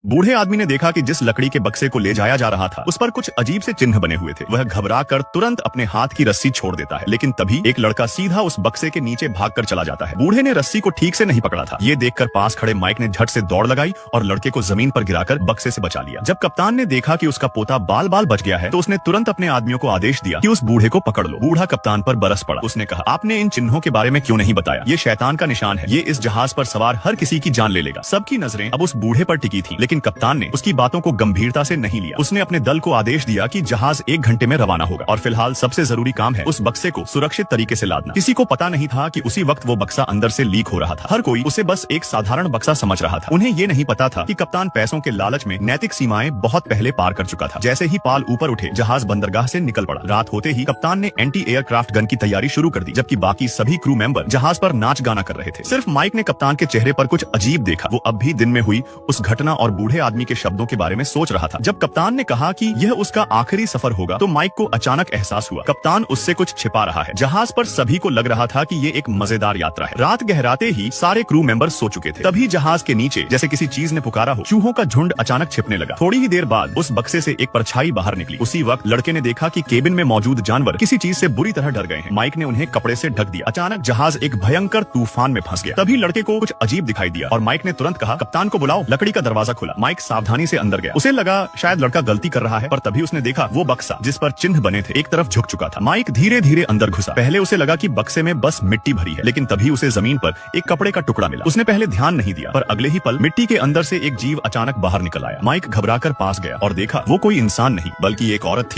बूढ़े आदमी ने देखा कि जिस लकड़ी के बक्से को ले जाया जा रहा था उस पर कुछ अजीब से चिन्ह बने हुए थे। वह घबरा कर तुरंत अपने हाथ की रस्सी छोड़ देता है, लेकिन तभी एक लड़का सीधा उस बक्से के नीचे भागकर चला जाता है। बूढ़े ने रस्सी को ठीक से नहीं पकड़ा था। ये देखकर पास खड़े माइक ने झट से दौड़ लगाई और लड़के को जमीन पर गिराकर बक्से से बचा लिया। जब कप्तान ने देखा कि उसका पोता बाल बाल बच गया है तो उसने तुरंत अपने आदमियों को आदेश दिया कि उस बूढ़े को पकड़ लो। बूढ़ा कप्तान पर बरस पड़ा। उसने कहा, आपने इन चिन्हों के बारे में क्यों नहीं बताया? ये शैतान का निशान है। ये इस जहाज पर सवार हर किसी की जान ले लेगा। सबकी नजरें अब उस बूढ़े पर टिकी थी, लेकिन कप्तान ने उसकी बातों को गंभीरता से नहीं लिया। उसने अपने दल को आदेश दिया कि जहाज 1 घंटे में रवाना होगा और फिलहाल सबसे जरूरी काम है उस बक्से को सुरक्षित तरीके से लादना। किसी को पता नहीं था कि उसी वक्त वो बक्सा अंदर से लीक हो रहा था। हर कोई उसे बस एक साधारण बक्सा समझ रहा था। उन्हें ये नहीं पता था कि कप्तान पैसों के लालच में नैतिक सीमाएं बहुत पहले पार कर चुका था। जैसे ही पाल ऊपर उठे, जहाज बंदरगाह से निकल पड़ा। रात होते ही कप्तान ने एंटी एयरक्राफ्ट गन की तैयारी शुरू कर दी, जबकि बाकी सभी क्रू मेंबर जहाज पर नाच गाना कर रहे थे। सिर्फ माइक ने कप्तान के चेहरे पर कुछ अजीब देखा। वो अब भी दिन में हुई उस घटना और बूढ़े आदमी के शब्दों के बारे में सोच रहा था। जब कप्तान ने कहा कि यह उसका आखिरी सफर होगा तो माइक को अचानक एहसास हुआ कप्तान उससे कुछ छिपा रहा है। जहाज पर सभी को लग रहा था कि ये एक मजेदार यात्रा है। रात गहराते ही सारे क्रू मेंबर सो चुके थे। तभी जहाज के नीचे जैसे किसी चीज ने पुकारा हो, चूहों का झुंड अचानक छिपने लगा। थोड़ी ही देर बाद उस बक्से से एक परछाई बाहर निकली। उसी वक्त लड़के ने देखा कि केबिन में मौजूद जानवर किसी चीज से बुरी तरह डर गए हैं। माइक ने उन्हें कपड़े से ढक दिया। अचानक जहाज एक भयंकर तूफान में फंस गया। तभी लड़के को कुछ अजीब दिखाई दिया और माइक ने तुरंत कहा, कप्तान को बुलाओ। लकड़ी का दरवाजा खुला। माइक सावधानी से अंदर गया। उसे लगा शायद लड़का गलती कर रहा है, पर तभी उसने देखा वो बक्सा जिस पर चिन्ह बने थे एक तरफ झुक चुका था। माइक धीरे धीरे अंदर घुसा। पहले उसे लगा कि बक्से में बस मिट्टी भरी है, लेकिन तभी उसे जमीन पर एक कपड़े का टुकड़ा मिला। उसने पहले ध्यान नहीं दिया, पर अगले ही पल मिट्टी के अंदर से एक जीव अचानक बाहर निकल आया। माइक घबराकर पास गया और देखा वो कोई इंसान नहीं बल्कि एक औरत थी।